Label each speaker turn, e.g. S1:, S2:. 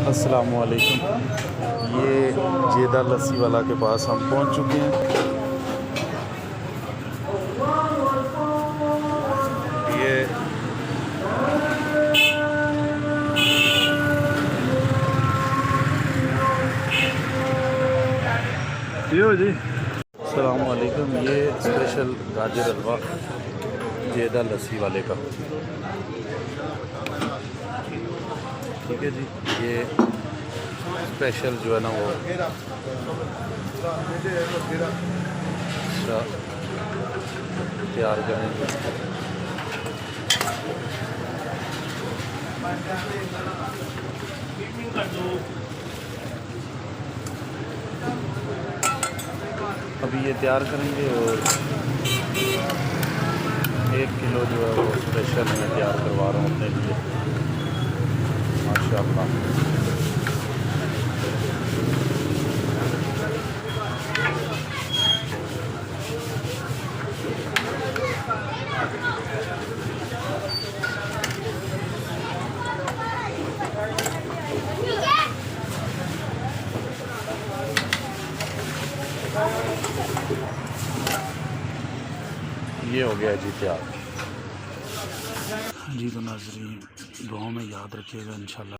S1: अस्सलामुअलैकुम। ये जेदा लस्सी वाला के पास हम पहुंच चुके हैं। ये जी अस्सलामुअलैकुम। ये स्पेशल गाजर हलवा जेदा लस्सी वाले का, ठीक है जी। ये स्पेशल जो है ना वो अच्छा तैयार करेंगे। अभी ये तैयार करेंगे और 1 किलो जो है वो स्पेशल मैं तैयार करवा रहा हूँ अपने लिए, माशाअल्लाह। ये हो गया जी तैयार। जी तो नाज़रीन, दुआओं में याद रखिएगा इंशाल्लाह।